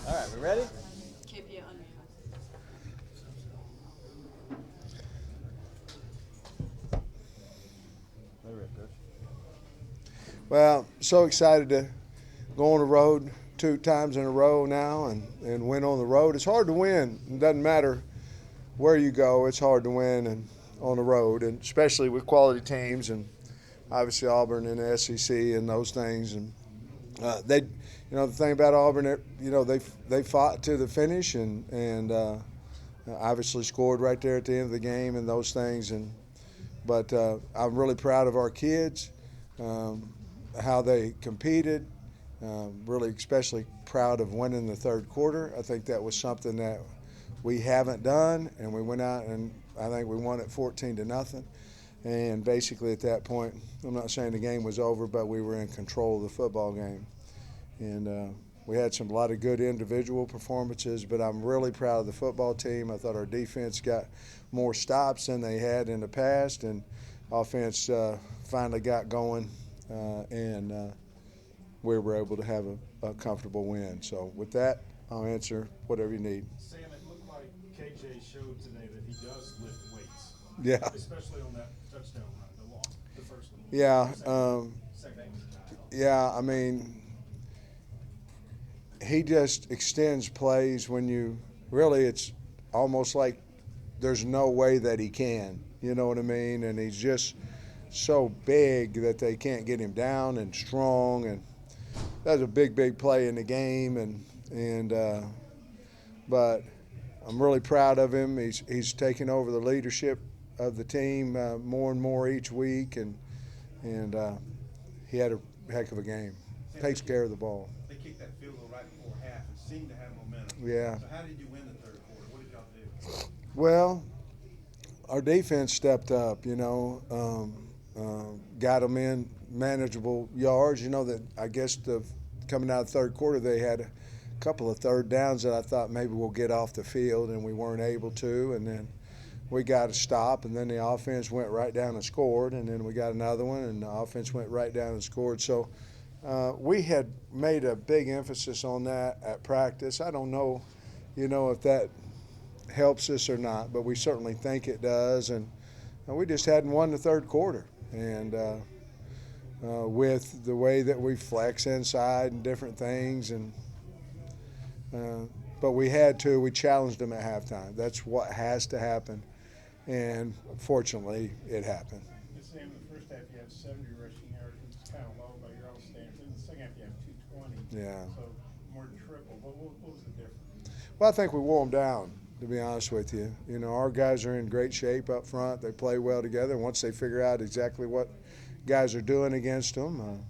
All right, we ready? KP unmute. Let it rip, Coach. Well, so excited to go on the road 2 times in a row now and win on the road. It's hard to win. It doesn't matter where you go. It's hard to win and on the road, and especially with quality teams and obviously Auburn and the SEC and those things. And the thing about Auburn, they fought to the finish and obviously scored right there at the end of the game and those things. But I'm really proud of our kids, how they competed. Really, especially proud of winning the third quarter. I think that was something that we haven't done, and we went out and I think we won it 14-0. And basically at that point, I'm not saying the game was over, but we were in control of the football game. And we had a lot of good individual performances, but I'm really proud of the football team. I thought our defense got more stops than they had in the past, and offense finally got going, and we were able to have a comfortable win. So with that, I'll answer whatever you need. Sam, it looked like KJ showed today that he does lift weights. Yeah. Especially on that touchdown run, the first one. Yeah. Second one. Yeah, I mean, he just extends plays when you really, it's almost like there's no way that he can. You know what I mean? And he's just so big that they can't get him down and strong. And that was a big play in the game. But I'm really proud of him. He's taking over the leadership of the team more and more each week, and he had a heck of a game. Takes care of the ball. They kicked that field goal right before half and seemed to have momentum. Yeah. So how did you win the third quarter? What did y'all do? Well, our defense stepped up, got them in manageable yards. That I guess coming out of the third quarter, they had a couple of third downs that I thought maybe we'll get off the field, and we weren't able to. And then we got a stop, and then the offense went right down and scored, and then we got another one, and the offense went right down and scored. So we had made a big emphasis on that at practice. I don't know, if that helps us or not, but we certainly think it does. And we just hadn't won the third quarter. And with the way that we flex inside and different things, but we challenged them at halftime. That's what has to happen. And fortunately, it happened. Sam, in the first half you had 70 rushing yards, which is kind of low by your own standards. In the second half you have 220. Yeah. So more than triple. What was the difference? Well, I think we wore them down, to be honest with you. Our guys are in great shape up front. They play well together. And once they figure out exactly what guys are doing against them,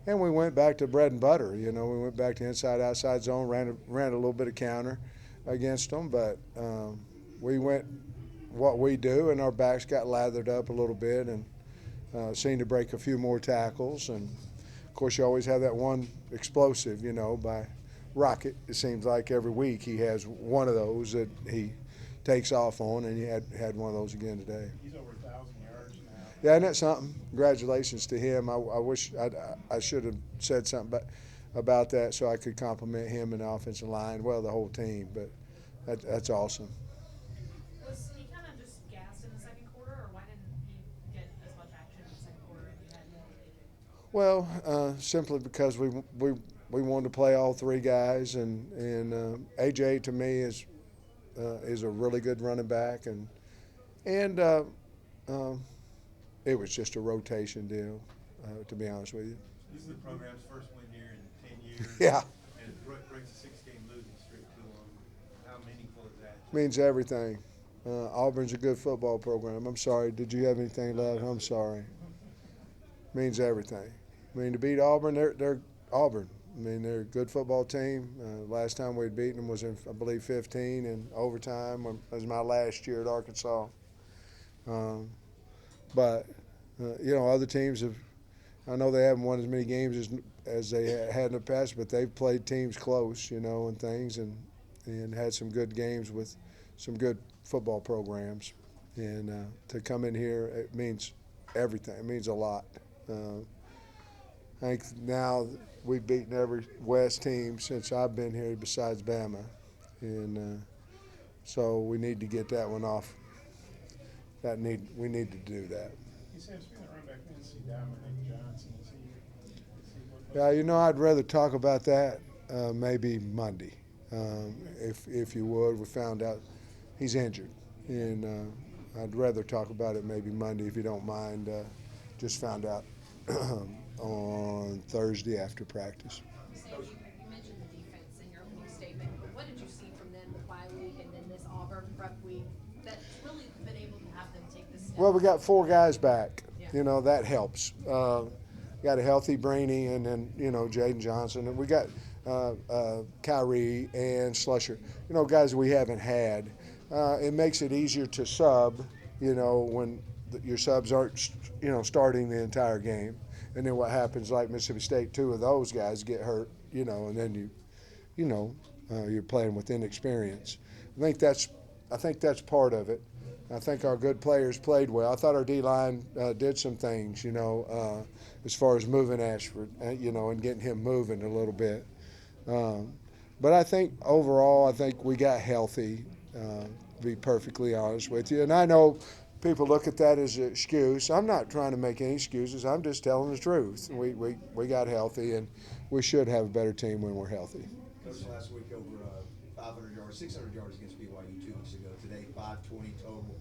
and we went back to bread and butter. We went back to inside-outside zone, ran a little bit of counter against them, but we went what we do, and our backs got lathered up a little bit and seemed to break a few more tackles. And, of course, you always have that one explosive, by Rocket. It seems like every week he has one of those that he takes off on, and he had one of those again today. He's over 1,000 yards now. Yeah, isn't that something? Congratulations to him. I wish I should have said something about that so I could compliment him and the offensive line, well, the whole team. But that's awesome. Was he kind of just gassed in the second quarter, or why didn't he get as much action in the second quarter and you had more with AJ? Well, simply because we wanted to play all three guys, and AJ to me is a really good running back, and it was just a rotation deal, to be honest with you. This is the program's first win here in 10 years. Yeah. And it breaks a 6-game losing streak to them. How meaningful is that? Means everything. Auburn's a good football program. I'm sorry. Did you have anything left? I'm sorry. Means everything. To beat Auburn, they're Auburn. They're a good football team. Last time we'd beaten them was in, I believe, 15 in overtime. It was my last year at Arkansas. But other teams have. I know they haven't won as many games as they had in the past, but they've played teams close, and things, and had some good games with some good football programs. And to come in here, it means everything. It means a lot. I think now we've beaten every West team since I've been here besides Bama, and so we need to get that one off. We need to do that. You said, speaking of running back, we didn't see Dominic Johnson. Yeah, I'd rather talk about that maybe Monday, if you would. We found out he's injured, and I'd rather talk about it maybe Monday if you don't mind. Just found out on Thursday after practice. Sam, you mentioned the defense in your opening statement. What did you see from them the bye week and then this Auburn prep week that's really been able to have them take this step? Well, we got 4 guys back. Yeah. That helps. Got a healthy Brainy, and then Jaden Johnson, and we got Kyrie and Slusher. Guys we haven't had. It makes it easier to sub. When your subs aren't starting the entire game, and then what happens like Mississippi State, 2 of those guys get hurt. And then you're playing with inexperience. I think that's part of it. I think our good players played well. I thought our D-line did some things, as far as moving Ashford, and getting him moving a little bit. But I think overall, we got healthy, to be perfectly honest with you. And I know people look at that as an excuse. I'm not trying to make any excuses. I'm just telling the truth. We got healthy, and we should have a better team when we're healthy. Coach, last week over 500 yards, 600 yards against BYU 2 weeks ago. Today, 520 total.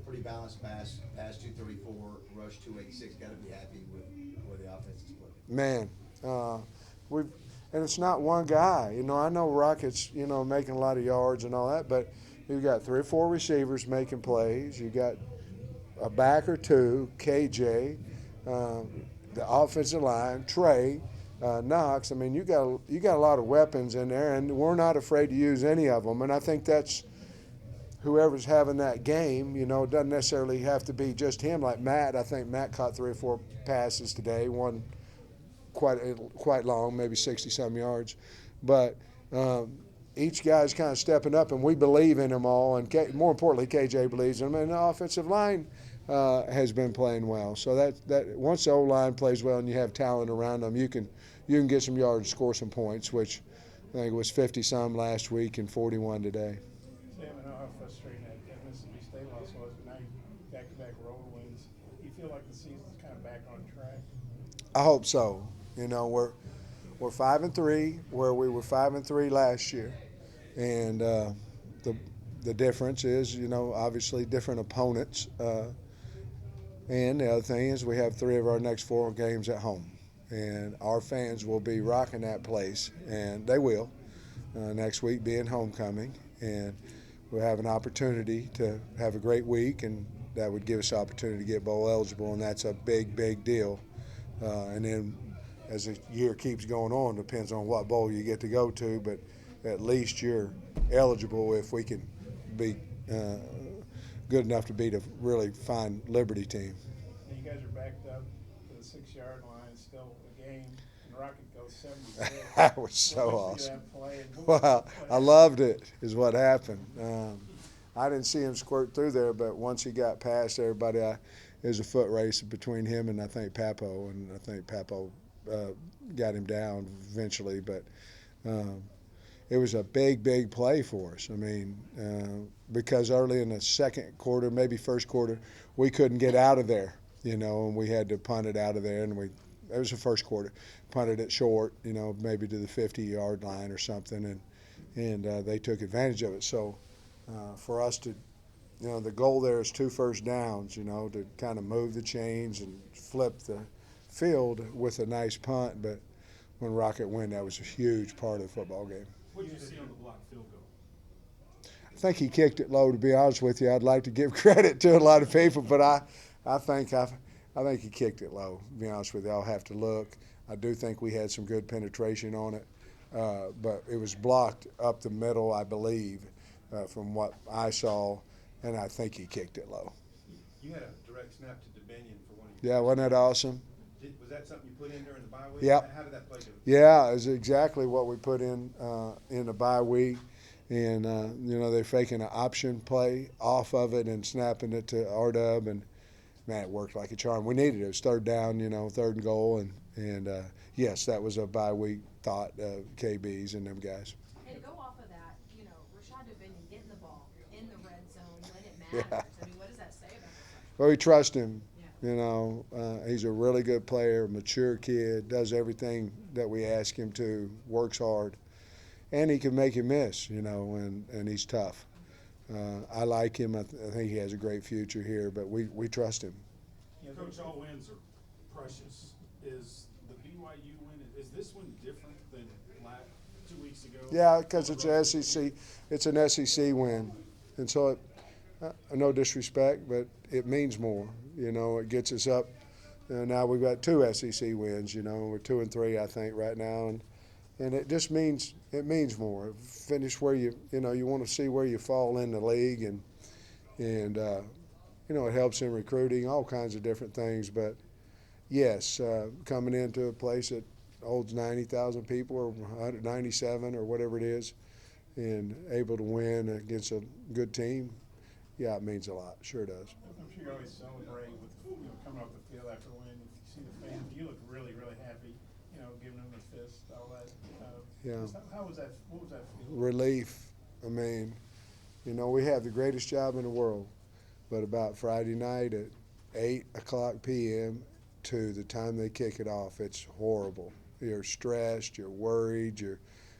Pretty balanced pass 234, rush 286. Got to be happy with where the offense is playing. Man, and it's not one guy. I know Rockets, making a lot of yards and all that, but you've got 3 or 4 receivers making plays. You got a back or 2, KJ, the offensive line, Trey, Knox. I mean, you got a lot of weapons in there, and we're not afraid to use any of them. And I think that's whoever's having that game. It doesn't necessarily have to be just him. Like Matt, I think Matt caught 3 or 4 passes today, one quite long, maybe 60-some yards. But each guy's kind of stepping up, and we believe in them all. And more importantly, KJ believes in them. And the offensive line has been playing well. So that once the O-line plays well and you have talent around them, you can get some yards and score some points, which I think it was 50-some last week and 41 today. Sam, I know how frustrating that Mississippi State loss was, but now you back-to-back road wins. You feel like the season's kind of back on track? I hope so. We're 5-3 where we were 5-3 last year, and the difference is obviously different opponents. And the other thing is we have 3 of our next 4 games at home, and our fans will be rocking that place, and they will. Next week being homecoming, and we'll have an opportunity to have a great week, and that would give us the opportunity to get bowl eligible, and that's a big, big deal. And then as the year keeps going on, depends on what bowl you get to go to, but at least you're eligible if we can be good enough to beat a really fine Liberty team. And you guys are backed up to the 6-yard line, still a game, and the Rocket goes 76. That was so What did you see awesome. that play? Well, I loved it, is what happened. I didn't see him squirt through there, but once he got past everybody, it was a foot race between him and I think Papo, and I think Papo got him down eventually. But it was a big, big play for us. I mean, because early in the second quarter, maybe first quarter, we couldn't get out of there, and we had to punt it out of there, and it was the first quarter, punted it short, maybe to the 50-yard line or something, and they took advantage of it. So for us to, the goal there is 2 first downs, to kind of move the chains and flip the field with a nice punt. But when Rocket win, that was a huge part of the football game. What did you see on the block field goal? I think he kicked it low, to be honest with you. I'd like to give credit to a lot of people, but I think he kicked it low, to be honest with you. I'll have to look. I do think we had some good penetration on it, but it was blocked up the middle, I believe, from what I saw, and I think he kicked it low. You had a direct snap to DeBinion for one of your. Yeah, wasn't that awesome? Was that something you put in during the bye week? Yep. How did that play go? Yeah, it was exactly what we put in the bye week. And, they're faking an option play off of it and snapping it to R-Dub. And, man, it worked like a charm. We needed it. It was 3rd down, 3rd and goal. And yes, that was a bye week thought of KB's and them guys. And go off of that, you know, Rashad Dubinion getting the ball in the red zone when it Yeah. matters. I mean, what does that say about the freshman? Well, we trust him. Yeah. You know, he's a really good player, mature kid, does everything that we ask him to, works hard, and he can make you miss, you know, and he's tough. I like him. I think he has a great future here, but we trust him. You know, Coach, all wins are precious. Is the BYU win, is this one different than 2 weeks ago? Yeah, because it's an SEC. It's an SEC win, and so it, no disrespect, but it means more. You know, it gets us up. Now we've got 2 SEC wins. You know, we're 2-3, I think, right now, and it just means more. Finish where you want to see where you fall in the league, and you know, it helps in recruiting, all kinds of different things. But yes, coming into a place that holds 90,000 people or 197 or whatever it is, and able to win against a good team, yeah, it means a lot. Sure does. I'm sure you always celebrate with, you know, coming off the field after a win. If you see the fans, you look really, really happy, you know, giving them the fist, all that. Yeah. How was that? What was that feel? Relief. I mean, you know, we have the greatest job in the world, but about Friday night at 8:00 p.m. to the time they kick it off, it's horrible. You're stressed, you're worried, you're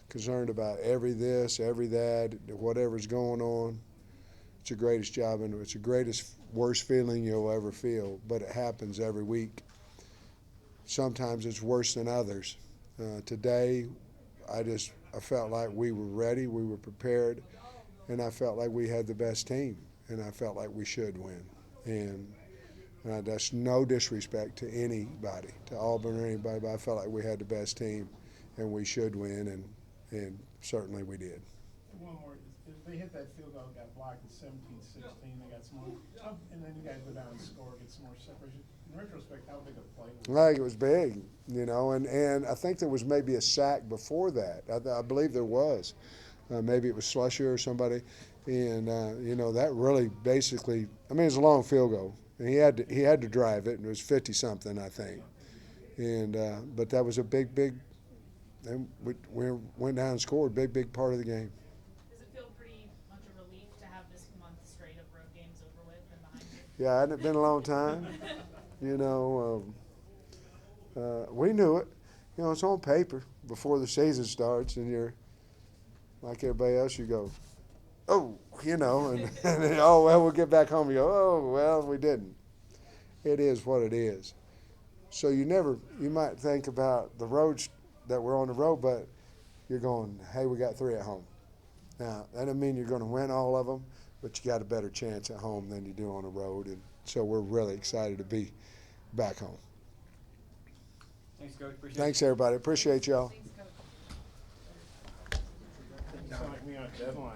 concerned about every this, every that, whatever's going on. It's the greatest job, and it's the greatest, worst feeling you'll ever feel, but it happens every week. Sometimes it's worse than others. Today, I felt like we were ready, we were prepared, and I felt like we had the best team, and I felt like we should win. And that's no disrespect to anybody, to Auburn or anybody, but I felt like we had the best team, and we should win, and certainly we did. One more. If they hit that field goal, got blocked at 17-16, they got some more, and then you guys go down and score, get some more separation. In retrospect, how big a play was it? I think it was big, you know, and I think there was maybe a sack before that. I believe there was. Maybe it was Slusher or somebody, and you know, that really basically, I mean, it was a long field goal, and he had to drive it, and it was 50-something, I think. And but that was a big, and we went down and scored, big part of the game. Does it feel pretty much a relief to have this month straight of road games over with and behind you? Yeah, hadn't it been a long time? You know, we knew it. You know, it's on paper before the season starts, and you're like everybody else. You go, oh, you know, and then, oh well, we'll get back home. You go, oh well, we didn't. It is what it is. So you might think about the roads that we're on the road, but you're going, hey, we got 3 at home. Now that doesn't mean you're going to win all of them, but you got a better chance at home than you do on the road, and so we're really excited to be back home. Thanks, Coach. Appreciate it. Thanks, everybody. Appreciate y'all. Thanks, Coach. You sound like me on a deadline.